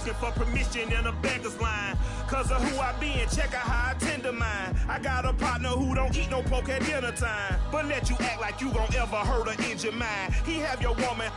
asking for permission in a beggar's line. Cause of who I been, check out how I tend to mine. I got a partner who don't eat no pork at dinner time, but let you act like you gon' ever hurt or injure mine. He have your woman,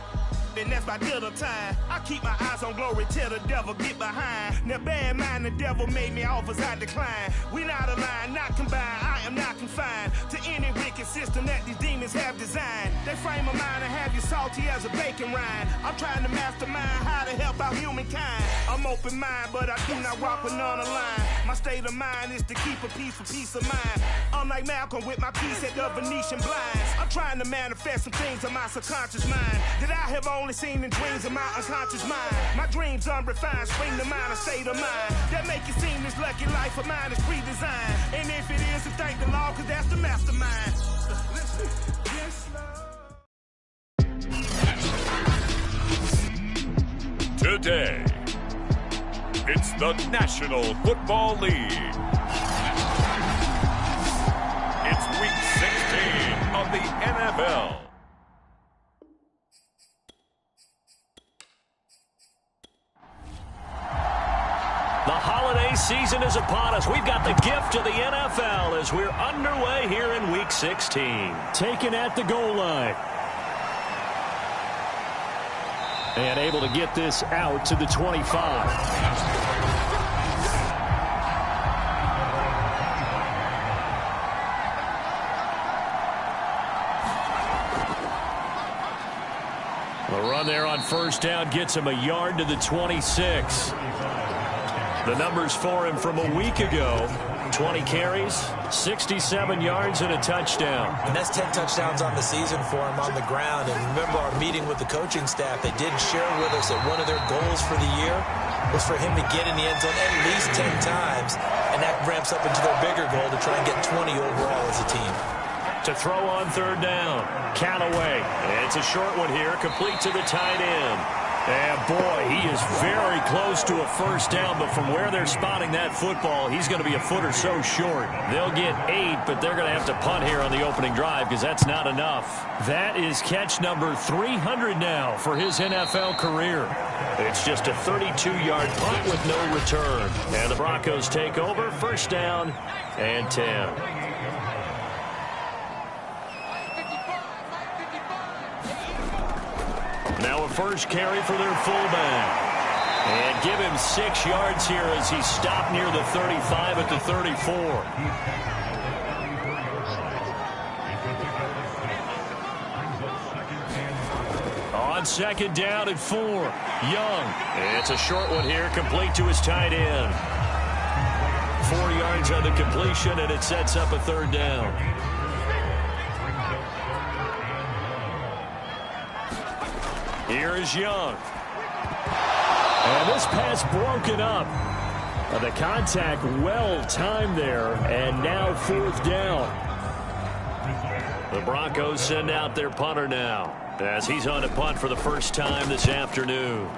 and that's by dinner time. I keep my eyes on glory till the devil get behind. Now bad mind, the devil made me offers I decline. We not aligned, not combined, I am not confined to any wicked system that these demons have designed. They frame a mind and have you salty as a bacon rind. I'm trying to mastermind how to help out humankind. I'm open mind, but I do not walk with none aligned. My state of mind is to keep a peace of mind. Unlike Malcolm with my piece at the Venetian blinds, I'm trying to manifest some things in my subconscious mind that I have only seen in dreams of my unconscious mind. My dreams unrefined, spring to mind, a state of mind that make it seem this lucky life of mine is pre-designed. And if it is, then thank the Lord, cause that's the mastermind. Yes, Lord. Today, it's the National Football League. It's Week 16 of the NFL. The holiday season is upon us. We've got the gift of the NFL as we're underway here in Week 16. Taken at the goal line. And able to get this out to the 25. The run there on first down gets him a yard to the 26. The numbers for him from a week ago: 20 carries, 67 yards, and a touchdown. And that's 10 touchdowns on the season for him on the ground. And remember our meeting with the coaching staff, they did share with us that one of their goals for the year was for him to get in the end zone at least 10 times. And that ramps up into their bigger goal to try and get 20 overall as a team. To throw on third down, Callaway. It's a short one here, complete to the tight end. And boy, he is very close to a first down, but from where they're spotting that football, he's going to be a foot or so short. They'll get 8, but they're going to have to punt here on the opening drive because that's not enough. That is catch number 300 now for his NFL career. It's just a 32-yard punt with no return. And the Broncos take over, first down and 10. Now a first carry for their fullback. And give him 6 yards here as he stopped near the 35 at the 34. On second down at 4, Young. It's a short one here, complete to his tight end. 4 yards on the completion, and it sets up a third down. Here is Young. And this pass broken up. The contact well timed there, and now fourth down. The Broncos send out their punter now as he's on to punt for the first time this afternoon.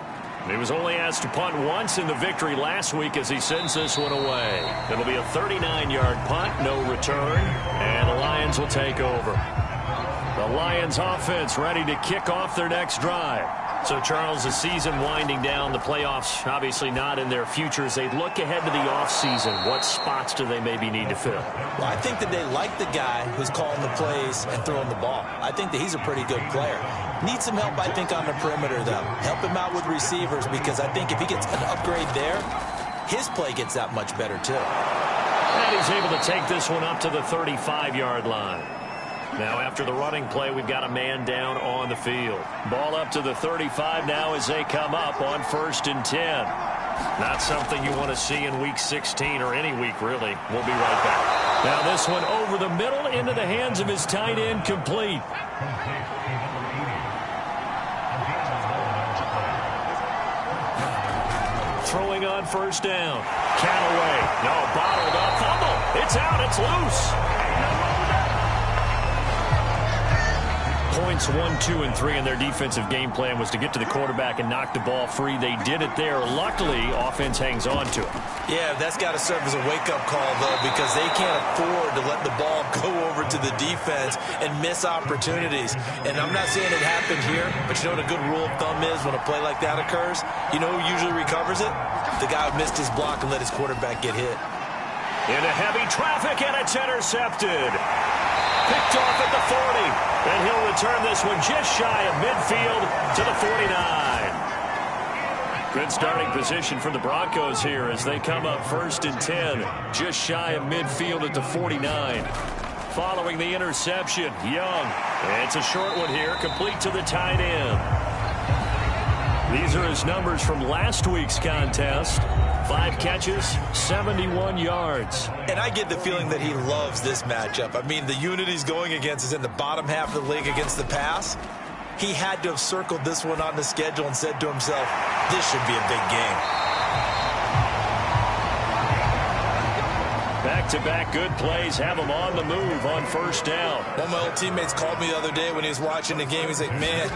He was only asked to punt once in the victory last week as he sends this one away. It'll be a 39-yard punt, no return, and the Lions will take over. The Lions offense ready to kick off their next drive. So, Charles, the season winding down, the playoffs obviously not in their future. As they look ahead to the offseason, what spots do they maybe need to fill? Well, I think that they like the guy who's calling the plays and throwing the ball. I think that he's a pretty good player. Needs some help, I think, on the perimeter, though. Help him out with receivers, because I think if he gets an upgrade there, his play gets that much better, too. And he's able to take this one up to the 35-yard line. Now, after the running play, we've got a man down on the field. Ball up to the 35 now as they come up on 1st and 10. Not something you want to see in Week 16 or any week, really. We'll be right back. Now this one over the middle into the hands of his tight end, complete. Throwing on first down. Callaway. No, bottled up. Fumble. It's out. It's loose. points 1, 2, and 3 in their defensive game plan was to get to the quarterback and knock the ball free. They did it there. Luckily, offense hangs on to it. Yeah, that's got to serve as a wake-up call, though, because they can't afford to let the ball go over to the defense and miss opportunities. And I'm not saying it happened here, but you know what a good rule of thumb is when a play like that occurs? You know who usually recovers it? The guy who missed his block and let his quarterback get hit. Into heavy traffic, and it's intercepted. Picked off at the 40, and he'll return this one just shy of midfield to the 49. Good starting position for the Broncos here as they come up 1st and 10, just shy of midfield at the 49. Following the interception, Young. It's a short one here, complete to the tight end. These are his numbers from last week's contest. 5 catches, 71 yards. And I get the feeling that he loves this matchup. I mean, the unit he's going against is in the bottom half of the league against the pass. He had to have circled this one on the schedule and said to himself, this should be a big game. Back-to-back good plays have him on the move on 1st down. One of my old teammates called me the other day when he was watching the game. He's like, man,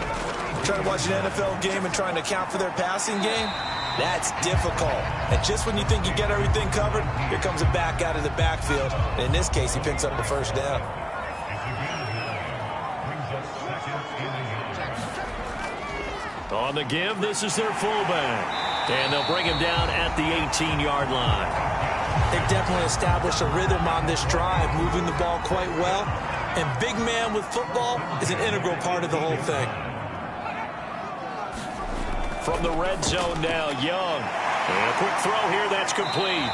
trying to watch an NFL game and trying to account for their passing game? That's difficult. And just when you think you get everything covered, here comes a back out of the backfield. And in this case, he picks up the 1st down. On the give, this is their fullback. And they'll bring him down at the 18-yard line. They've definitely established a rhythm on this drive, moving the ball quite well. And big man with football is an integral part of the whole thing. From the red zone now, Young. And a quick throw here, that's complete.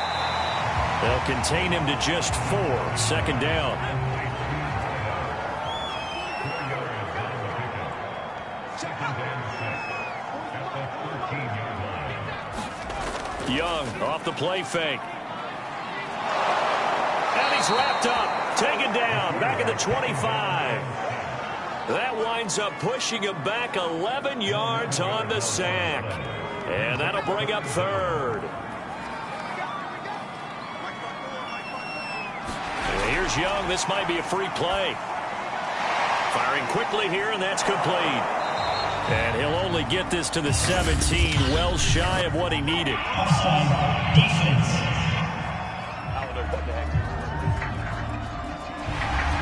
They'll contain him to just 4, 2nd down. Young off the play fake. And he's wrapped up, taken down, back at the 25. That winds up pushing him back 11 yards on the sack. And that'll bring up 3rd. And here's Young. This might be a free play. Firing quickly here, and that's complete. And he'll only get this to the 17, well shy of what he needed. Offside defense.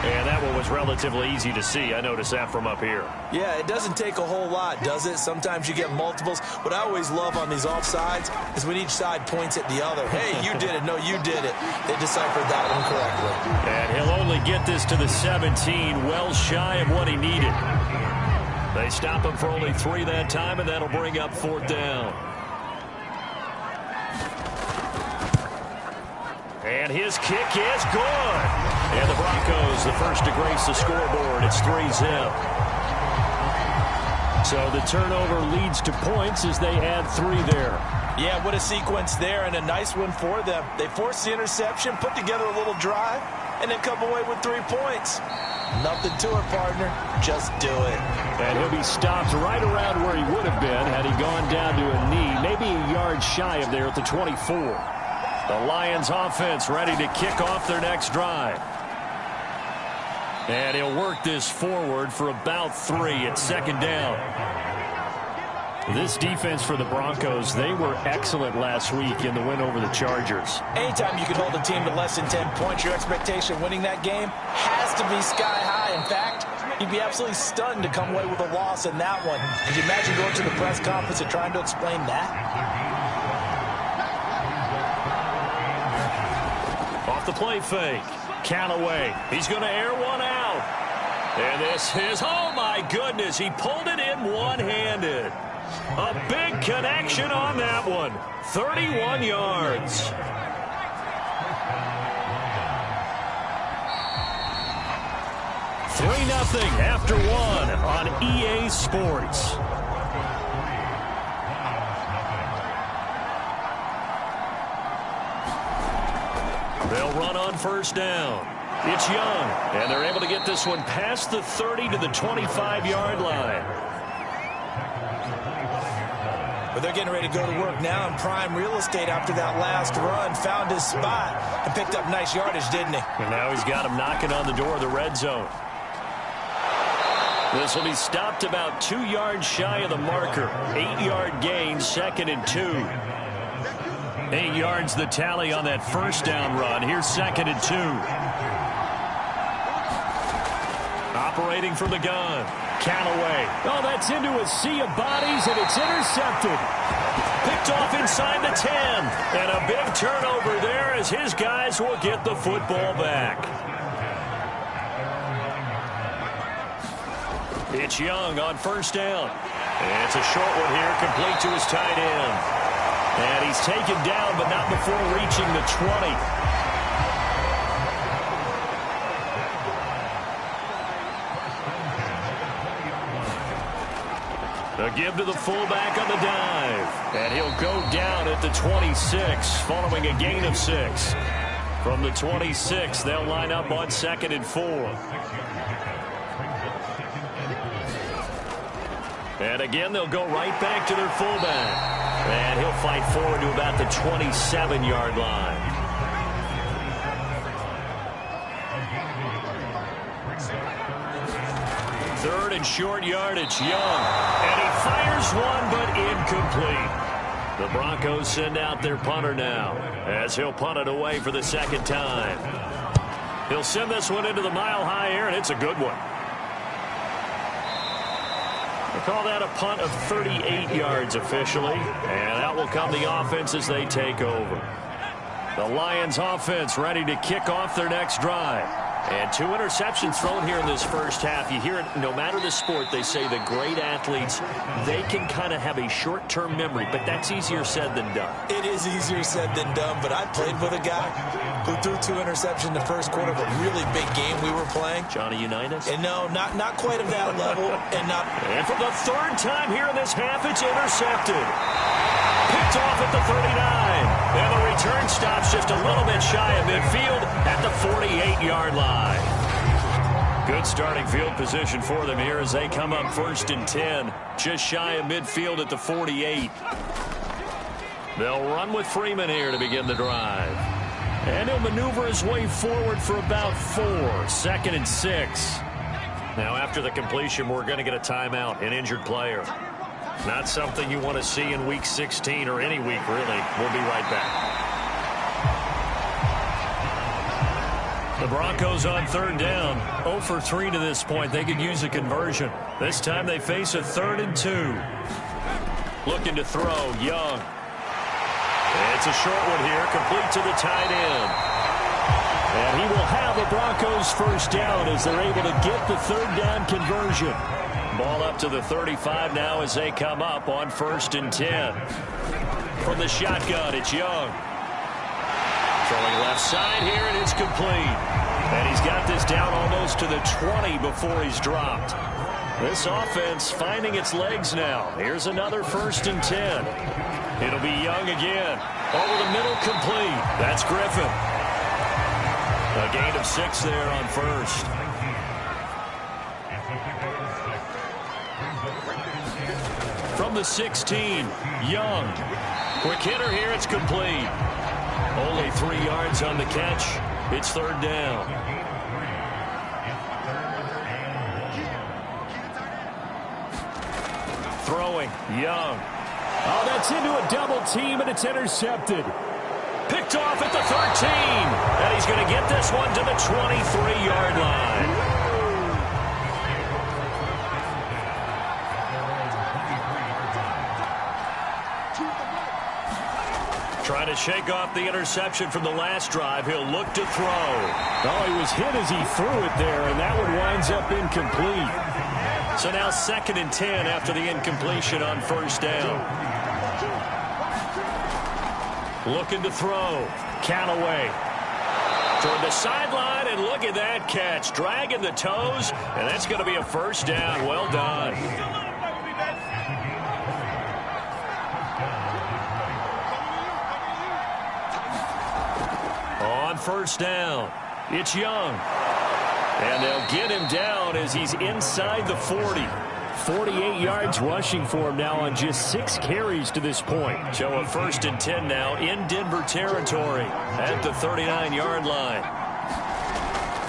And that one was relatively easy to see. I noticed that from up here. Yeah, it doesn't take a whole lot, does it? Sometimes you get multiples. What I always love on these offsides is when each side points at the other. Hey, you did it. No, you did it. They deciphered that one correctly. And he'll only get this to the 17, well shy of what he needed. They stop him for only 3 that time, and that'll bring up 4th down. And his kick is good. And the Broncos, the first to grace the scoreboard. It's 3-zip. So the turnover leads to points as they add 3 there. Yeah, what a sequence there, and a nice one for them. They forced the interception, put together a little drive, and then come away with 3 points. Nothing to it, partner. Just do it. And he'll be stopped right around where he would have been had he gone down to a knee, maybe a yard shy of there at the 24. The Lions offense ready to kick off their next drive. And he'll work this forward for about 3 at 2nd down. This defense for the Broncos, they were excellent last week in the win over the Chargers. Anytime you can hold a team to less than 10 points, your expectation winning that game has to be sky high. In fact, you'd be absolutely stunned to come away with a loss in that one. Could you imagine going to the press conference and trying to explain that? Off the play fake. Callaway. He's going to air one out. And this is, oh my goodness, he pulled it in one-handed. A big connection on that one. 31 yards. Three 0 after 1 on EA Sports. They'll run on 1st down. It's Young, and they're able to get this one past the 30 to the 25-yard line. But they're getting ready to go to work now in prime real estate after that last run. Found his spot and picked up nice yardage, didn't he? And now he's got him knocking on the door of the red zone. This will be stopped about 2 yards shy of the marker. 8-yard gain, 2nd and 2. 8 yards the tally on that first down run. Here's 2nd and 2. Operating from the gun. Callaway. Oh, that's into a sea of bodies, and it's intercepted. Picked off inside the 10. And a big turnover there as his guys will get the football back. It's Young on first down. And it's a short one here, complete to his tight end. And he's taken down, but not before reaching the 20. A give to the fullback on the dive. And he'll go down at the 26 following a gain of 6. From the 26, they'll line up on 2nd and 4. And again, they'll go right back to their fullback. And he'll fight forward to about the 27-yard line. Third and short yardage, Young. And he fires one, but incomplete. The Broncos send out their punter now, as he'll punt it away for the second time. He'll send this one into the mile-high air, and it's a good one. They call that a punt of 38 yards officially, and out will come the offense as they take over. The Lions offense ready to kick off their next drive. And 2 interceptions thrown here in this first half. You hear it, no matter the sport, they say the great athletes, they can kind of have a short-term memory, but that's easier said than done. It is easier said than done, but I played with a guy who threw 2 interceptions in the first quarter of a really big game we were playing. Johnny Unitas? And no, not quite of that level. And for the third time here in this half, it's intercepted. Picked off at the 39. And the return stops just a little bit shy of midfield at the 48-yard line. Good starting field position for them here as they come up 1st and 10. Just shy of midfield at the 48. They'll run with Freeman here to begin the drive. And he'll maneuver his way forward for about 4. 2nd and 6. Now after the completion, we're going to get a timeout, an injured player. Not something you want to see in Week 16 or any week, really. We'll be right back. The Broncos on 3rd down. 0 for 3 to this point. They could use a conversion. This time they face a 3rd and 2. Looking to throw, Young. It's a short one here, complete to the tight end. And he will have the Broncos first down as they're able to get the 3rd down conversion. Ball up to the 35 now as they come up on 1st and 10. From the shotgun, it's Young. Throwing left side here, and it's complete. And he's got this down almost to the 20 before he's dropped. This offense finding its legs now. Here's another 1st and 10. It'll be Young again. Over the middle, complete. That's Griffin. A gain of 6 there on 1st. From the 16, Young. Quick hitter here, it's complete. Only 3 yards on the catch. It's 3rd down. Throwing, Young. Oh, that's into a double team, and it's intercepted. Picked off at the 13. And he's going to get this one to the 23-yard line. Trying to shake off the interception from the last drive. He'll look to throw. Oh, he was hit as he threw it there, and that one winds up incomplete. So now 2nd and 10 after the incompletion on 1st down. Looking to throw. Callaway. Toward the sideline, and look at that catch. Dragging the toes, and that's going to be a 1st down. Well done. On 1st down, it's Young. And they'll get him down as he's inside the 40. 48 yards rushing for him now on just 6 carries to this point. So a 1st and 10 now in Denver territory at the 39-yard line.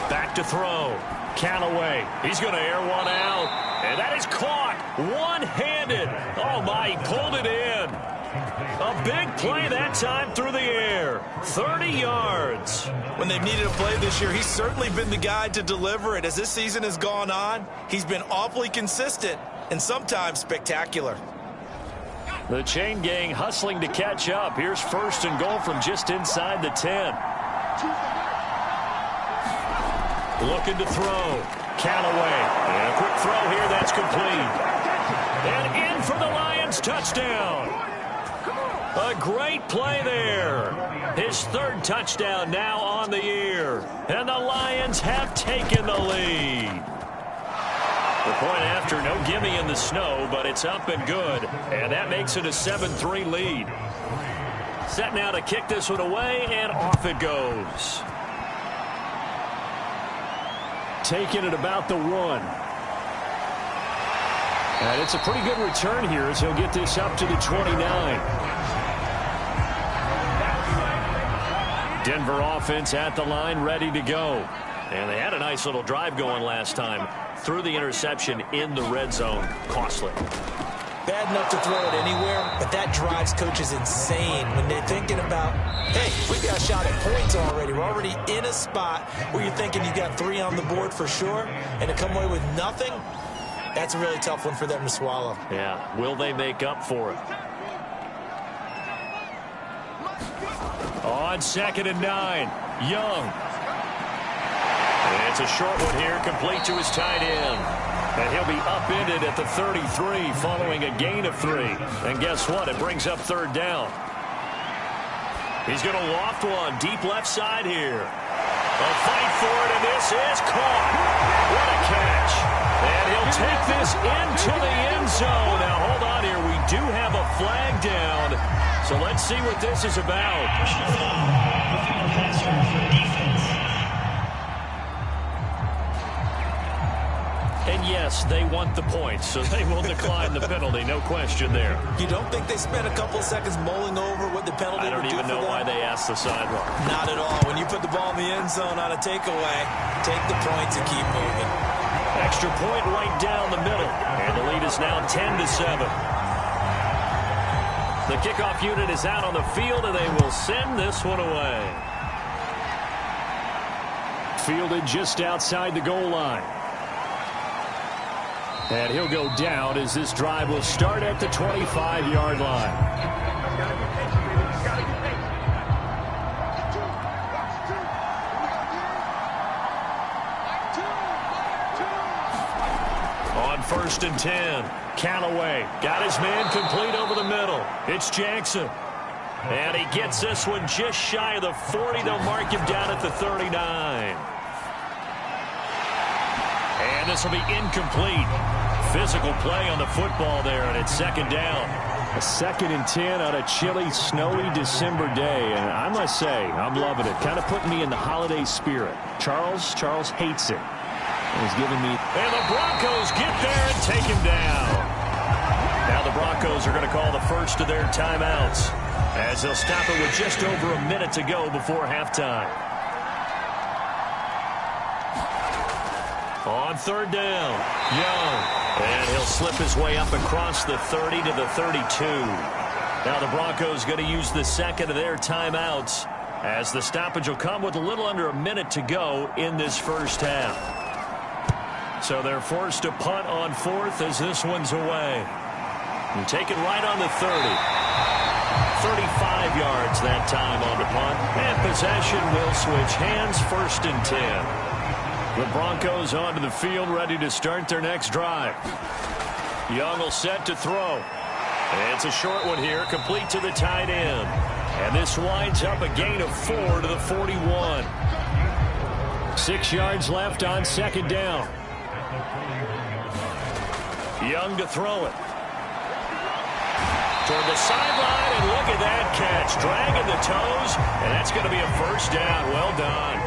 Back to throw. Callaway. He's going to air one out. And that is caught one-handed. Oh, my, he pulled it in. A big play that time through the air. 30 yards. When they've needed a play this year, he's certainly been the guy to deliver it. As this season has gone on, he's been awfully consistent and sometimes spectacular. The chain gang hustling to catch up. Here's 1st and goal from just inside the 10. Looking to throw. Callaway. And a quick throw here. That's complete. And in for the Lions. Touchdown. A great play there. His 3rd touchdown now on the year. And the Lions have taken the lead. The point after, no gimme in the snow, but it's up and good. And that makes it a 7-3 lead. Set now to kick this one away, and off it goes. Taking it about the 1. And it's a pretty good return here as he'll get this up to the 29. Denver offense at the line, ready to go. And they had a nice little drive going last time. Threw the interception in the red zone. Costly. Bad enough to throw it anywhere, but that drives coaches insane when they're thinking about, hey, we got a shot at points already. We're already in a spot where you're thinking you got 3 on the board for sure, and to come away with nothing, that's a really tough one for them to swallow. Yeah, will they make up for it? On 2nd and 9, Young. And it's a short one here, complete to his tight end. And he'll be upended at the 33 following a gain of 3. And guess what? It brings up 3rd down. He's going to loft one deep left side here. A fight for it, and this is caught. What a catch. And he'll take this into the end zone. Now, hold on here. We do have a flag down. So let's see what this is about. And yes, they want the points, so they will decline the penalty. No question there. You don't think they spent a couple of seconds mulling over what the penalty would do for them? I don't even know why they asked the sideline. Not at all. When you put the ball in the end zone on a takeaway, take the points and keep moving. Extra point right down the middle. And the lead is now 10-7. The kickoff unit is out on the field, and they will send this one away. Fielded just outside the goal line. And he'll go down as this drive will start at the 25-yard line. On 1st and 10, Callaway got his man complete over the middle. It's Jackson. And he gets this one just shy of the 40. They'll mark him down at the 39. And this will be incomplete. Physical play on the football there, and it's 2nd down. A 2nd and 10 on a chilly, snowy December day. And I must say, I'm loving it. Kind of putting me in the holiday spirit. Charles hates it. He's giving me... And the Broncos get there and take him down. Now the Broncos are going to call the first of their timeouts as they'll stop it with just over a minute to go before halftime. On 3rd down, Young. And he'll slip his way up across the 30 to the 32. Now the Broncos going to use the 2nd of their timeouts as the stoppage will come with a little under a minute to go in this first half. So they're forced to punt on 4th as this one's away. And take it right on the 30. 35 yards that time on the punt. And possession will switch hands, 1st and 10. The Broncos onto the field, ready to start their next drive. Young will set to throw. And it's a short one here, complete to the tight end. And this winds up a gain of 4 to the 41. 6 yards left on 2nd down. Young to throw it. Toward the sideline, and look at that catch. Dragging the toes, and that's going to be a 1st down. Well done.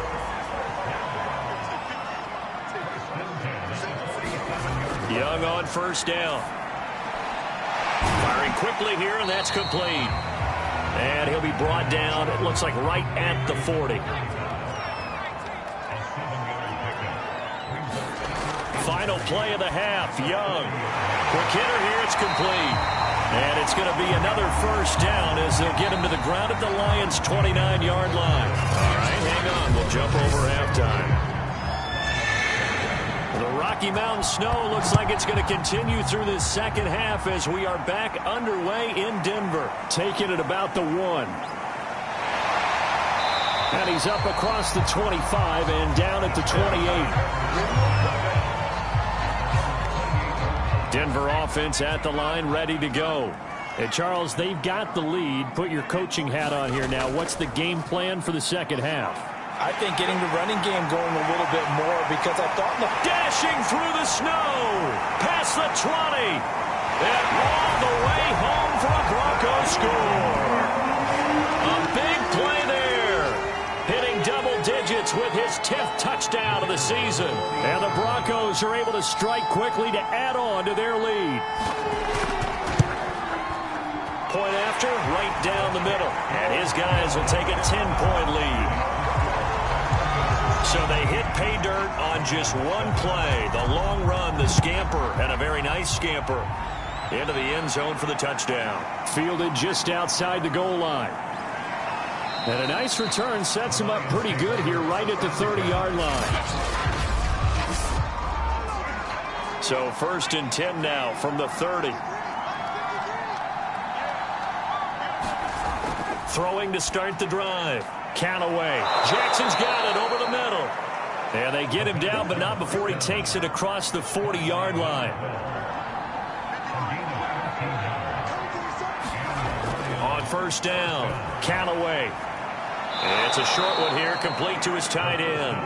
Young on 1st down. Firing quickly here, and that's complete. And he'll be brought down, it looks like right at the 40. Final play of the half. Young. Quick hitter here. It's complete. And it's going to be another first down as they'll get him to the ground at the Lions' 29-yard line. All right, hang on. We'll jump over halftime. The Rocky Mountain snow looks like it's going to continue through this second half as we are back underway in Denver. Taking it about the 1. And he's up across the 25 and down at the 28. Denver offense at the line, ready to go. And Charles, they've got the lead. Put your coaching hat on here now. What's the game plan for the second half? I think getting the running game going a little bit more because I thought dashing through the snow past the 20 and all the way home for a Broncos score. A big play there, hitting double digits with his 10th touchdown of the season, and the Broncos are able to strike quickly to add on to their lead. Point after, right down the middle, and his guys will take a 10-point lead. So they hit pay dirt on just one play. The long run, the scamper, and a very nice scamper into the end zone for the touchdown. Fielded just outside the goal line. And a nice return sets him up pretty good here right at the 30-yard line. So 1st and 10 now from the 30. Throwing to start the drive. Count away. Jackson's got it over the middle. And they get him down, but not before he takes it across the 40-yard line. On 1st down, count away. It's a short one here, complete to his tight end.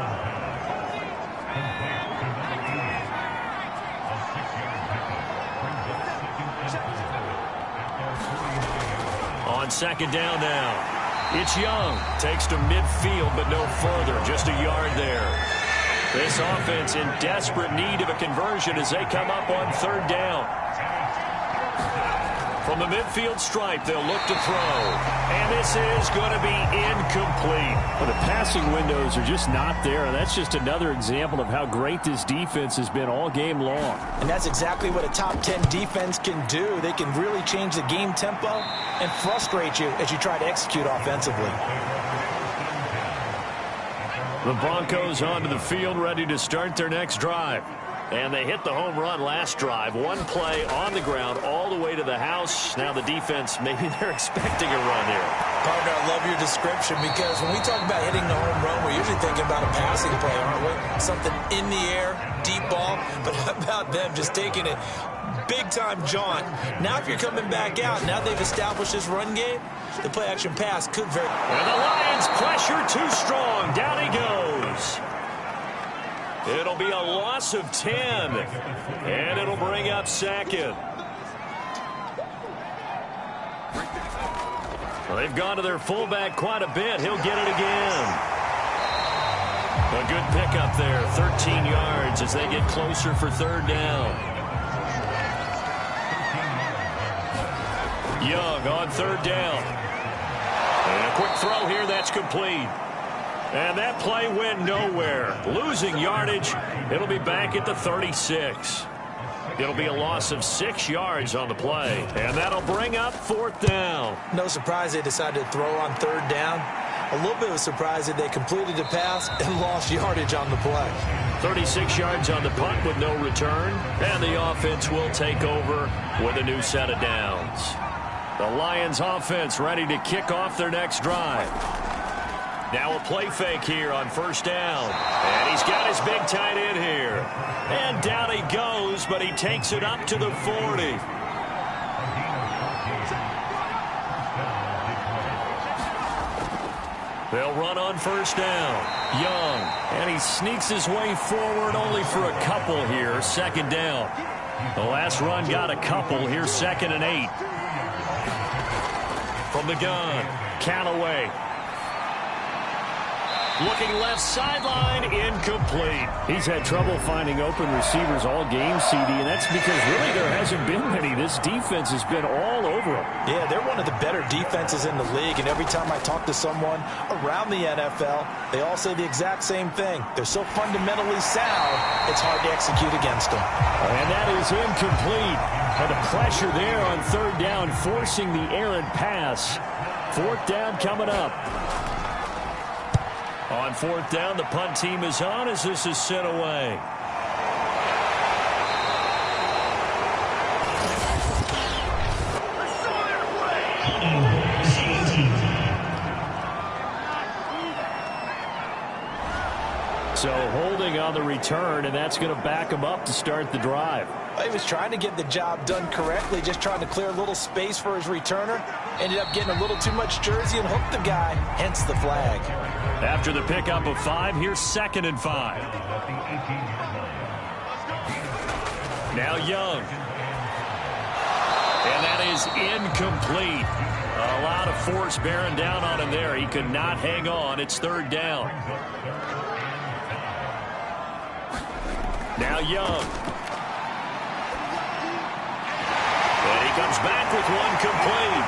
On 2nd down now. It's Young. Takes to midfield, but no further. Just a yard there. This offense in desperate need of a conversion as they come up on 3rd down. From the midfield stripe, they'll look to throw. And this is going to be incomplete. Well, the passing windows are just not there. And that's just another example of how great this defense has been all game long. And that's exactly what a top 10 defense can do. They can really change the game tempo and frustrate you as you try to execute offensively. The Broncos onto the field, ready to start their next drive. And they hit the home run last drive. One play on the ground all the way to the house. Now the defense, maybe they're expecting a run here. Partner, I love your description because when we talk about hitting the home run, we're usually thinking about a passing play, aren't we? Something in the air, deep ball. But how about them just taking it big-time jaunt? Now if you're coming back out, now they've established this run game, the play-action pass could very... And the Lions pressure too strong. Down he goes. It'll be a loss of 10, and it'll bring up 2nd. Well, they've gone to their fullback quite a bit. He'll get it again. A good pickup there, 13 yards as they get closer for 3rd down. Young on 3rd down. And a quick throw here, that's complete. And that play went nowhere. Losing yardage. It'll be back at the 36. It'll be a loss of 6 yards on the play. And that'll bring up 4th down. No surprise they decided to throw on 3rd down. A little bit of a surprise that they completed the pass and lost yardage on the play. 36 yards on the punt with no return. And the offense will take over with a new set of downs. The Lions offense ready to kick off their next drive. Now a play fake here on 1st down. And he's got his big tight end here. And down he goes, but he takes it up to the 40. They'll run on 1st down. Young. And he sneaks his way forward only for a couple here. 2nd down. The last run got a couple. Here's 2nd and 8. From the gun. Count away. Looking left sideline, incomplete. He's had trouble finding open receivers all game, CD, and that's because really there hasn't been many. This defense has been all over them. Yeah, they're one of the better defenses in the league, and every time I talk to someone around the NFL, they all say the exact same thing. They're so fundamentally sound, it's hard to execute against them. And that is incomplete. And the pressure there on third down, forcing the errant pass. Fourth down coming up. On fourth down, the punt team is on as this is sent away. So holding on the return, and that's going to back him up to start the drive. He was trying to get the job done correctly, just trying to clear a little space for his returner. Ended up getting a little too much jersey and hooked the guy, hence the flag. After the pickup of 5, here's 2nd and 5. Now Young. And that is incomplete. A lot of force bearing down on him there. He could not hang on. It's third down. Now Young. And he comes back with one complete.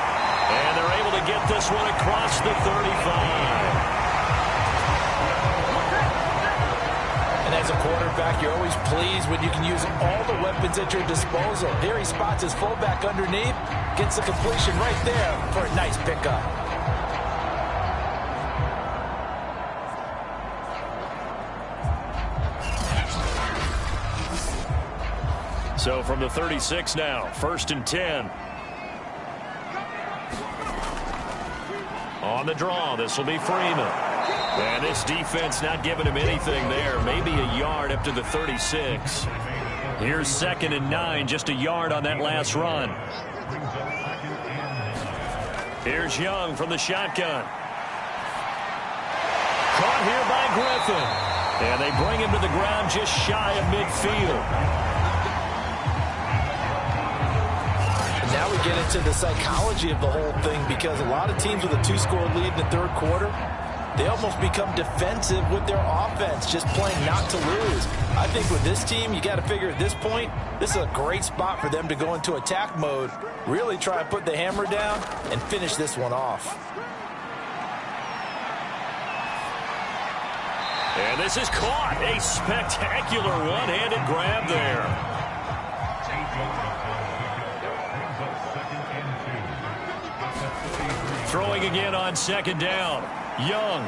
And they're able to get this one across the 35. And as a quarterback, you're always pleased when you can use all the weapons at your disposal. Here he spots his fullback underneath, gets the completion right there for a nice pickup. So from the 36 now, 1st and 10. On the draw, this will be Freeman. And this defense not giving him anything there. Maybe a yard up to the 36. Here's 2nd and 9, just a yard on that last run. Here's Young from the shotgun. Caught here by Griffin. And they bring him to the ground just shy of midfield. Now we get into the psychology of the whole thing, because a lot of teams with a 2-score lead in the third quarter, they almost become defensive with their offense, just playing not to lose. I think with this team, you got to figure at this point, this is a great spot for them to go into attack mode, really try and put the hammer down and finish this one off. And this is caught. A spectacular one-handed grab there. Throwing again on 2nd down. Young.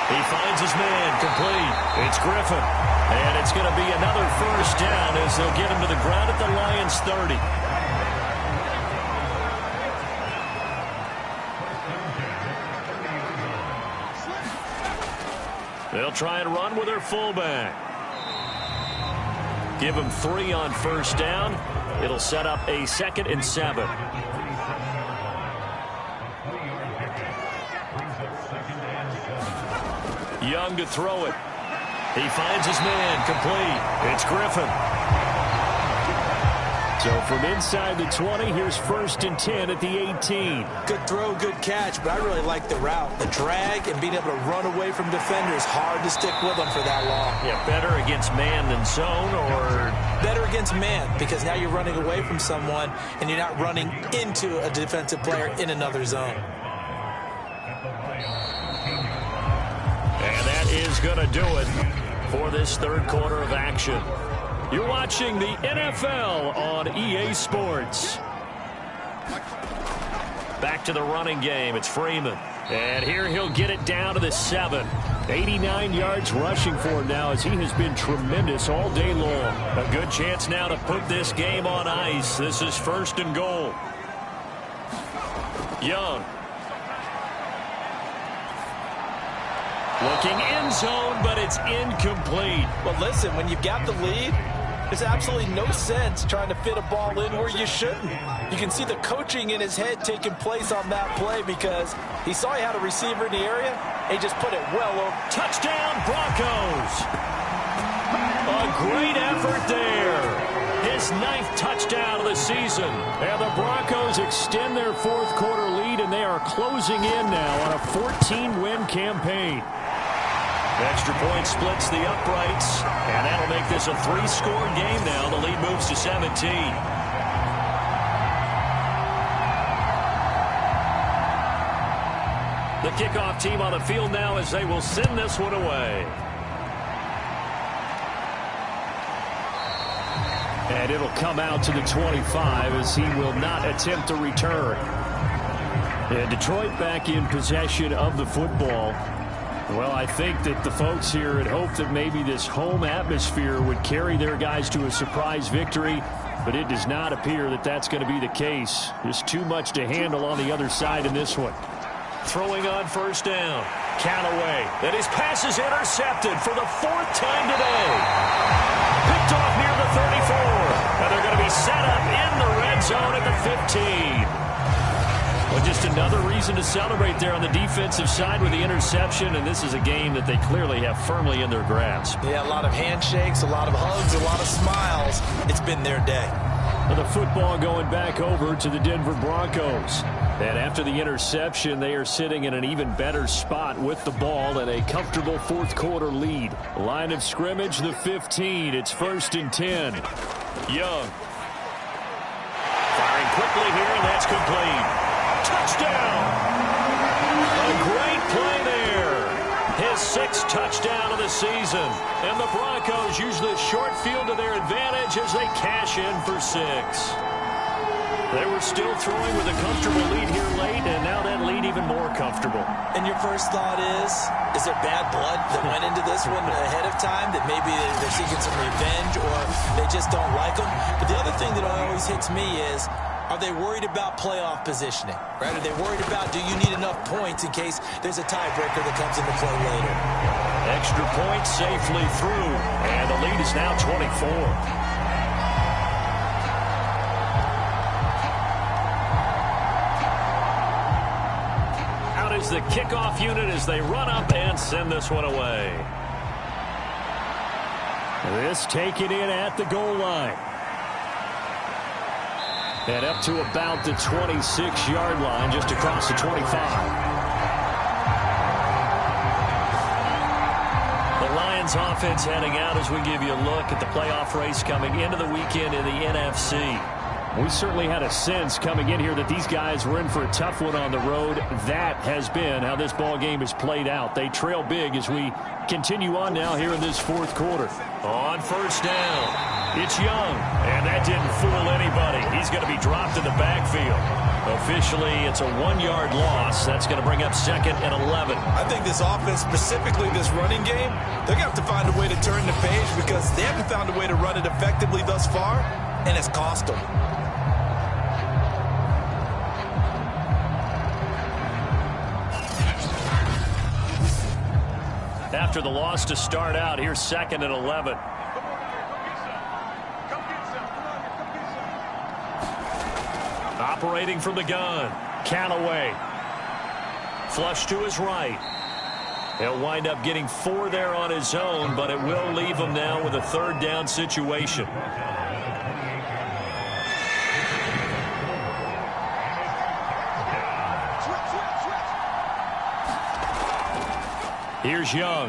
He finds his man. Complete. It's Griffin. And it's going to be another 1st down as they'll get him to the ground at the Lions' 30. They'll try and run with their fullback. Give him 3 on 1st down. It'll set up a 2nd and 7. Young to throw it. He finds his man. Complete. It's Griffin. So from inside the 20, here's 1st and 10 at the 18. Good throw, good catch, but I really like the route. The drag and being able to run away from defenders, hard to stick with them for that long. Yeah, better against man than zone, or? Better against man, because now you're running away from someone and you're not running into a defensive player in another zone. And that is going to do it for this third quarter of action. You're watching the NFL on EA Sports. Back to the running game. It's Freeman. And here he'll get it down to the 7. 89 yards rushing for him now, as he has been tremendous all day long. A good chance now to put this game on ice. This is 1st and goal. Young. Looking end zone, but it's incomplete. Well, listen, when you've got the lead, there's absolutely no sense trying to fit a ball in where you shouldn't. You can see the coaching in his head taking place on that play, because he saw he had a receiver in the area, and he just put it well over. Touchdown, Broncos. A great effort there. His 9th touchdown of the season. And the Broncos extend their 4th quarter lead, and they are closing in now on a 14-win campaign. Extra point splits the uprights, and that'll make this a 3-score game now. The lead moves to 17. The kickoff team on the field now as they will send this one away. And it'll come out to the 25 as he will not attempt to return. And Detroit back in possession of the football. Well, I think that the folks here had hoped that maybe this home atmosphere would carry their guys to a surprise victory, but it does not appear that that's going to be the case. There's too much to handle on the other side in this one. Throwing on first down. Callaway. And his pass is intercepted for the 4th time today. Picked off near the 34. And they're going to be set up in the red zone at the 15. Well, just another reason to celebrate there on the defensive side with the interception, and this is a game that they clearly have firmly in their grasp. Yeah, a lot of handshakes, a lot of hugs, a lot of smiles. It's been their day. Well, the football going back over to the Denver Broncos. And after the interception, they are sitting in an even better spot with the ball and a comfortable 4th quarter lead. Line of scrimmage, the 15. It's 1st and 10. Young. Firing quickly here, and that's complete. Touchdown! A great play there. His 6th touchdown of the season. And the Broncos use this short field to their advantage as they cash in for 6. They were still throwing with a comfortable lead here late, and now that lead even more comfortable. And your first thought is there bad blood that went into this one ahead of time, that maybe they're seeking some revenge or they just don't like them? But the other thing that always hits me is, are they worried about playoff positioning? Right? Are they worried about, do you need enough points in case there's a tiebreaker that comes into play later? Extra point safely through, and the lead is now 24. Is the kickoff unit as they run up and send this one away. This taken in at the goal line. And up to about the 26-yard line, just across the 25. The Lions offense heading out as we give you a look at the playoff race coming into the weekend in the NFC. We certainly had a sense coming in here that these guys were in for a tough one on the road. That has been how this ball game is played out. They trail big as we continue on now here in this 4th quarter. On first down, it's Young, and that didn't fool anybody. He's going to be dropped in the backfield. Officially, it's a 1-yard loss. That's going to bring up 2nd and 11. I think this offense, specifically this running game, they're going to have to find a way to turn the page because they haven't found a way to run it effectively thus far, and it's cost them. After the loss to start out, here's 2nd and 11. Operating from the gun, Callaway. Flush to his right. He'll wind up getting 4 there on his own, but it will leave him now with a 3rd down situation. Here's Young.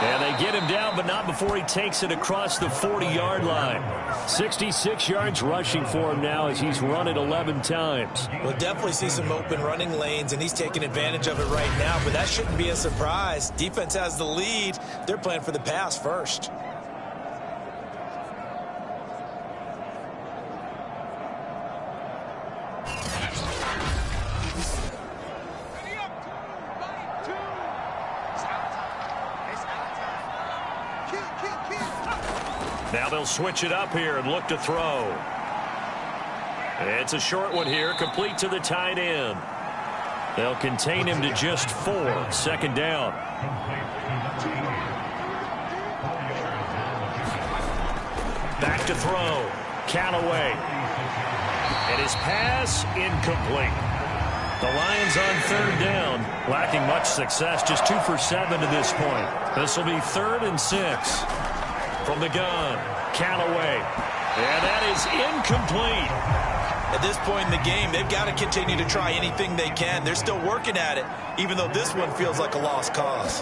And they get him down, but not before he takes it across the 40-yard line. 66 yards rushing for him now as he's run it 11 times. We'll definitely see some open running lanes, and he's taking advantage of it right now, but that shouldn't be a surprise. Defense has the lead. They're playing for the pass first. Now they'll switch it up here and look to throw. It's a short one here, complete to the tight end. They'll contain him to just 4. 2nd down. Back to throw. Callaway. And his pass incomplete. The Lions on 3rd down, lacking much success, just 2 for 7 to this point. This will be 3rd and 6. From the gun, Callaway. And that is incomplete. At this point in the game, they've got to continue to try anything they can. They're still working at it, even though this one feels like a lost cause.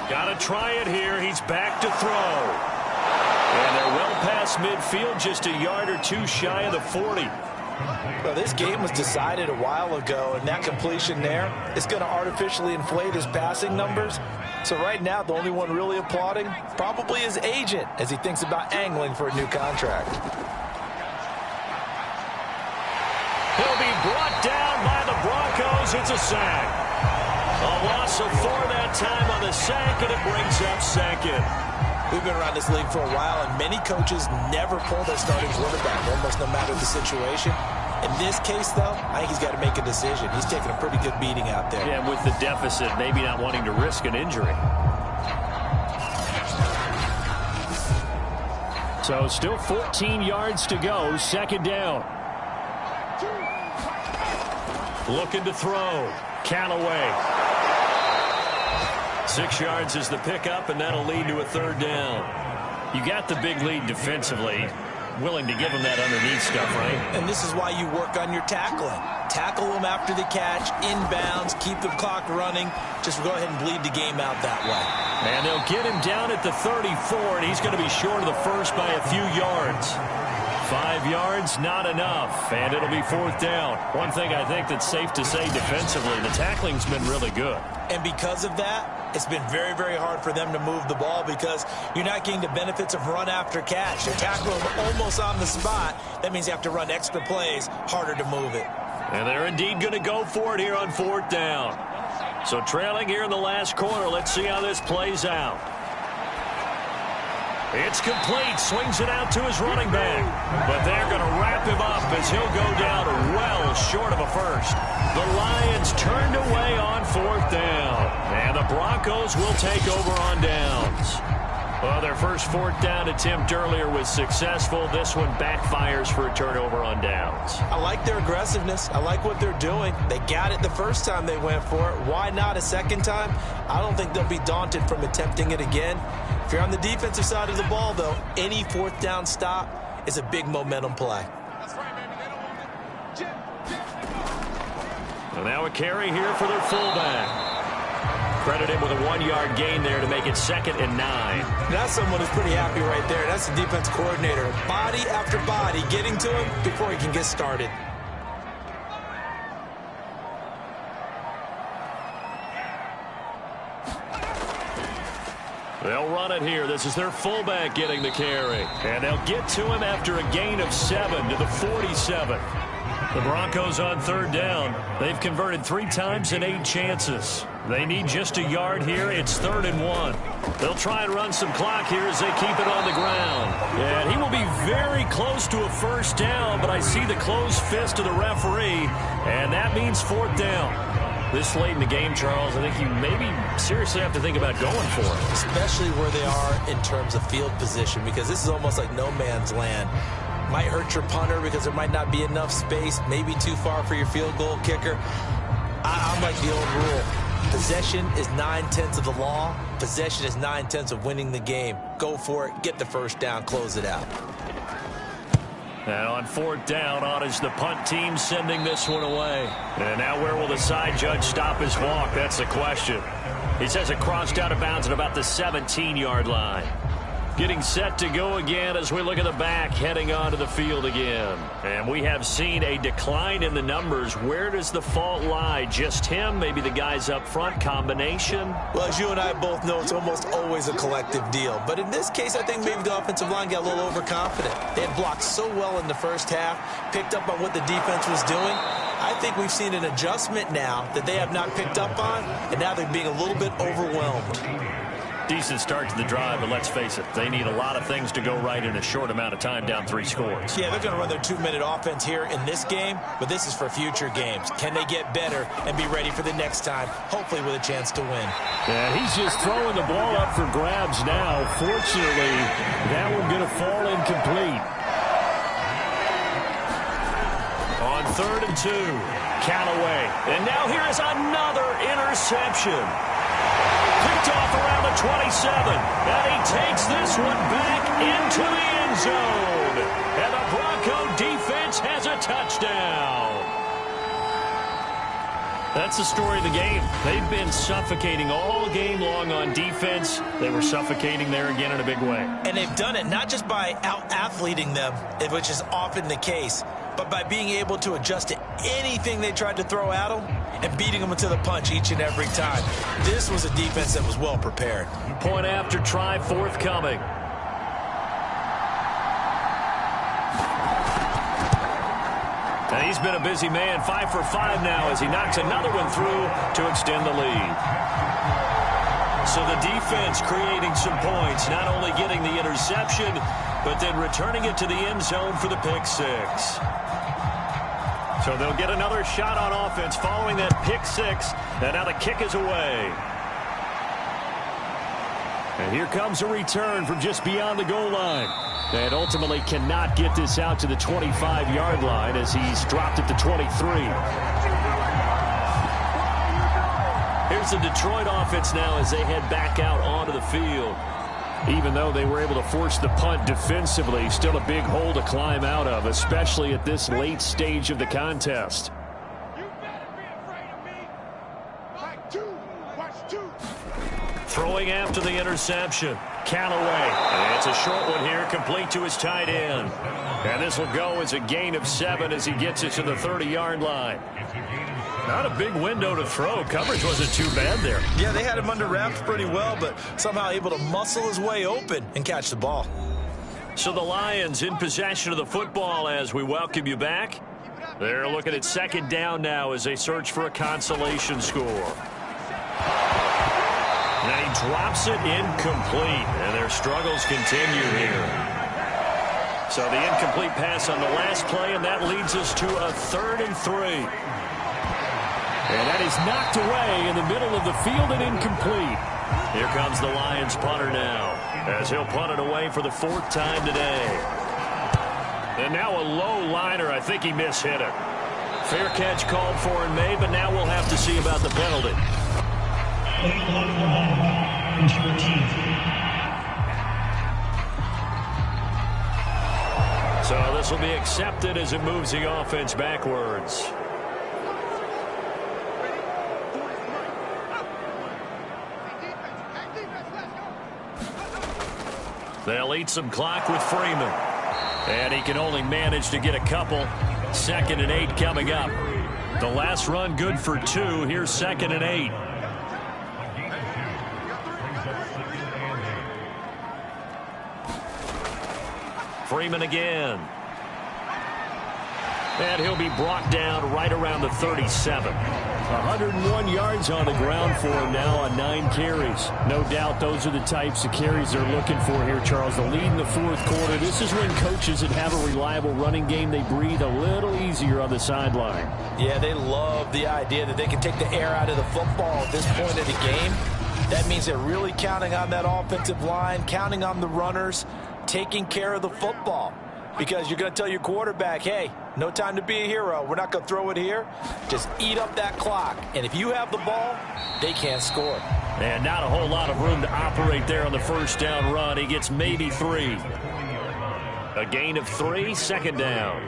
Got to try it here. He's back to throw. And they're well past midfield, just a yard or two shy of the 40. Well, this game was decided a while ago, and that completion there is going to artificially inflate his passing numbers. So right now, the only one really applauding probably his agent as he thinks about angling for a new contract. He'll be brought down by the Broncos. It's a sack. A loss of 4 that time on the sack, and it brings up second. We've been around this league for a while, and many coaches never pull their starting quarterback, almost no matter the situation. In this case, though, I think he's got to make a decision. He's taking a pretty good beating out there. Yeah, with the deficit, maybe not wanting to risk an injury. So still 14 yards to go, second down. Looking to throw. Callaway. 6 yards is the pickup, and that'll lead to a third down. You got the big lead defensively. Willing to give them that underneath stuff, right? And this is why you work on your tackling. Tackle them after the catch, inbounds, keep the clock running. Just go ahead and bleed the game out that way. And they'll get him down at the 34, and he's going to be short of the first by a few yards. 5 yards, not enough, and it'll be fourth down. One thing I think that's safe to say defensively, the tackling's been really good. And because of that, it's been very, very hard for them to move the ball because you're not getting the benefits of run after catch. You're tackling them almost on the spot. That means you have to run extra plays, harder to move it. And they're indeed going to go for it here on fourth down. So trailing here in the last quarter, let's see how this plays out. It's complete. Swings it out to his running back. But they're going to wrap him up as he'll go down well short of a first. The Lions turned away on fourth down. And the Broncos will take over on downs. Well, their first fourth down attempt earlier was successful. This one backfires for a turnover on downs. I like their aggressiveness. I like what they're doing. They got it the first time they went for it. Why not a second time? I don't think they'll be daunted from attempting it again. If you're on the defensive side of the ball, though, any fourth down stop is a big momentum play. And now a carry here for their fullback. Credited with a 1-yard gain there to make it 2nd and 9. That's someone who's pretty happy right there. That's the defense coordinator. Body after body getting to him before he can get started. They'll run it here. This is their fullback getting the carry. And they'll get to him after a gain of 7 to the 47. The Broncos on third down. They've converted 3 times in 8 chances. They need just a yard here. It's 3rd and 1. They'll try and run some clock here as they keep it on the ground. And he will be very close to a first down, but I see the closed fist of the referee, and that means 4th down. This late in the game, Charles, I think you maybe seriously have to think about going for it. Especially where they are in terms of field position, because this is almost like no man's land. Might hurt your punter because there might not be enough space, maybe too far for your field goal kicker. I'm like the old rule. Possession is 9/10 of the law. Possession is 9/10 of winning the game. Go for it, get the first down, close it out. And on 4th down, on is the punt team sending this one away. And now where will the side judge stop his walk? That's the question. He says it crossed out of bounds at about the 17-yard line. Getting set to go again as we look at the back, heading onto the field again. And we have seen a decline in the numbers. Where does the fault lie? Just him? Maybe the guys up front? Combination? Well, as you and I both know, it's almost always a collective deal. But in this case, I think maybe the offensive line got a little overconfident. They had blocked so well in the first half, picked up on what the defense was doing. I think we've seen an adjustment now that they have not picked up on, and now they're being a little bit overwhelmed. Decent start to the drive, but let's face it, they need a lot of things to go right in a short amount of time, down 3 scores. Yeah, they're going to run their 2-minute offense here in this game, but this is for future games. Can they get better and be ready for the next time, hopefully with a chance to win? Yeah, he's just throwing the ball up for grabs now. Fortunately, that one going to fall incomplete. On 3rd and 2, Callaway. And now here is another interception. Picked off around the 27. And he takes this one back into the end zone. And the Bronco defense has a touchdown. That's the story of the game. They've been suffocating all game long on defense. They were suffocating there again in a big way. And they've done it not just by out-athleting them, which is often the case, but by being able to adjust to anything they tried to throw at them and beating them to the punch each and every time. This was a defense that was well prepared. Point after try forthcoming. And he's been a busy man, 5 for 5 now as he knocks another one through to extend the lead. So the defense creating some points, not only getting the interception, but then returning it to the end zone for the pick six. So they'll get another shot on offense following that pick six, and now the kick is away. And here comes a return from just beyond the goal line. And ultimately cannot get this out to the 25-yard line as he's dropped it to 23. Here's the Detroit offense now as they head back out onto the field. Even though they were able to force the punt defensively, still a big hole to climb out of, especially at this late stage of the contest. Throwing after the interception. Callaway. And it's a short one here, complete to his tight end. And this will go as a gain of 7 as he gets it to the 30-yard line. Not a big window to throw. Coverage wasn't too bad there. Yeah, they had him under wraps pretty well, but somehow able to muscle his way open and catch the ball. So the Lions in possession of the football as we welcome you back. They're looking at second down now as they search for a consolation score. And he drops it incomplete, and their struggles continue here. So the incomplete pass on the last play, and that leads us to a 3rd and 3. And that is knocked away in the middle of the field and incomplete. Here comes the Lions punter now, as he'll punt it away for the 4th time today. And now a low liner. I think he mishit it. Fair catch called for and made, but now we'll have to see about the penalty. So this will be accepted as it moves the offense backwards. They'll eat some clock with Freeman. And he can only manage to get a couple. 2nd and 8 coming up. The last run good for 2. Here's 2nd and 8. Freeman again. And he'll be brought down right around the 37. 101 yards on the ground for him now on 9 carries. No doubt those are the types of carries they're looking for here, Charles. The lead in the 4th quarter. This is when coaches that have a reliable running game, they breathe a little easier on the sideline. Yeah, they love the idea that they can take the air out of the football at this point of the game. That means they're really counting on that offensive line, counting on the runners, taking care of the football. Because you're going to tell your quarterback, hey, no time to be a hero. We're not going to throw it here. Just eat up that clock. And if you have the ball, they can't score. And not a whole lot of room to operate there on the 1st down run. He gets maybe 3. A gain of 3, 2nd down.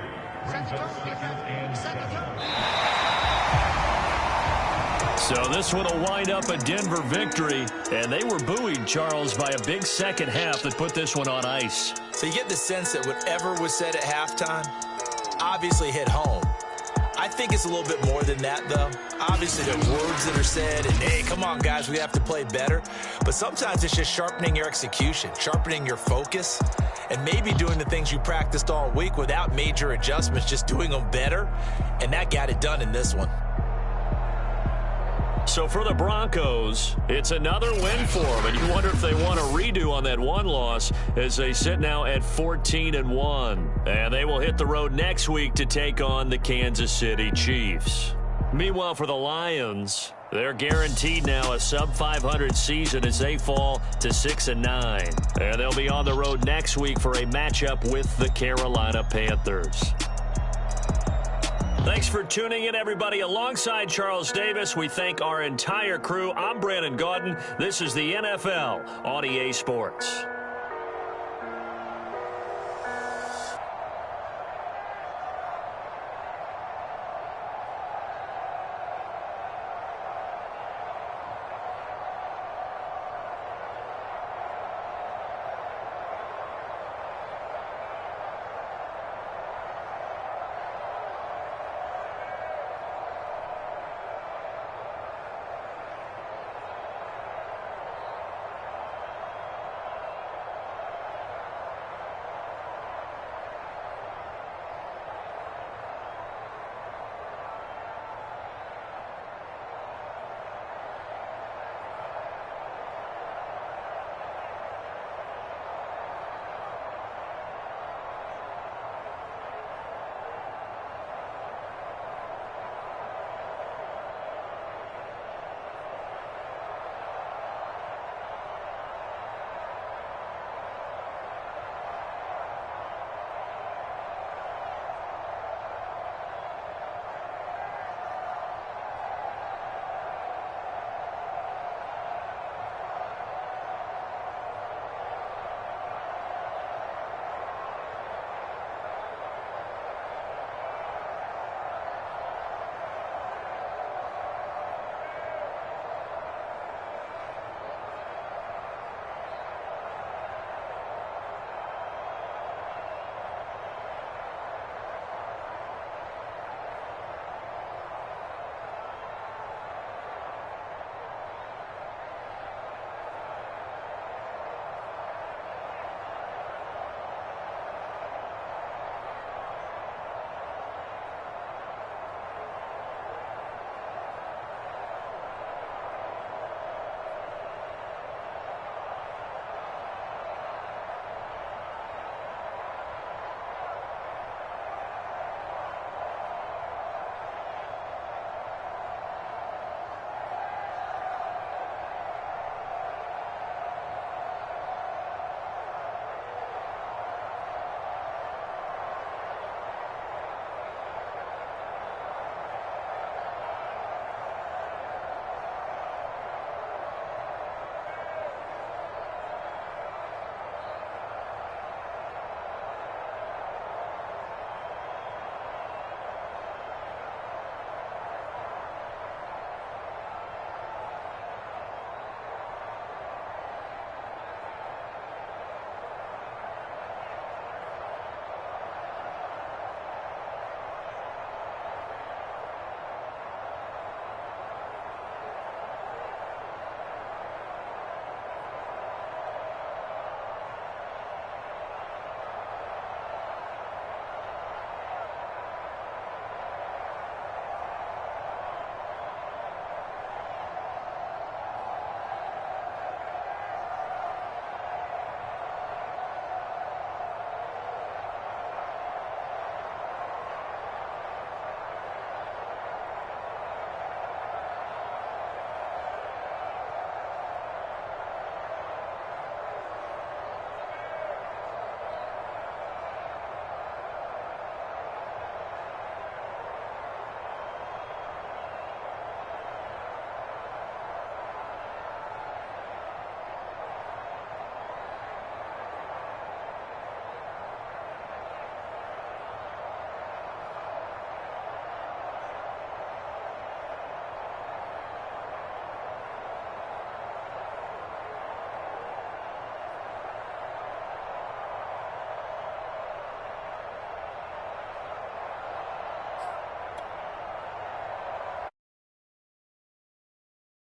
So this one will wind up a Denver victory. And they were buoyed, Charles, by a big second half that put this one on ice. So you get the sense that whatever was said at halftime obviously hit home. I think it's a little bit more than that, though. Obviously, there are words that are said, and, hey, come on, guys, we have to play better. But sometimes it's just sharpening your execution, sharpening your focus, and maybe doing the things you practiced all week without major adjustments, just doing them better. And that got it done in this one. So for the Broncos, it's another win for them, and you wonder if they want a redo on that one loss as they sit now at 14-1. And they will hit the road next week to take on the Kansas City Chiefs. Meanwhile, for the Lions, they're guaranteed now a sub-500 season as they fall to 6-9. And they'll be on the road next week for a matchup with the Carolina Panthers. Thanks for tuning in, everybody. Alongside Charles Davis, we thank our entire crew. I'm Brandon Gaudin. This is the NFL on EA Sports.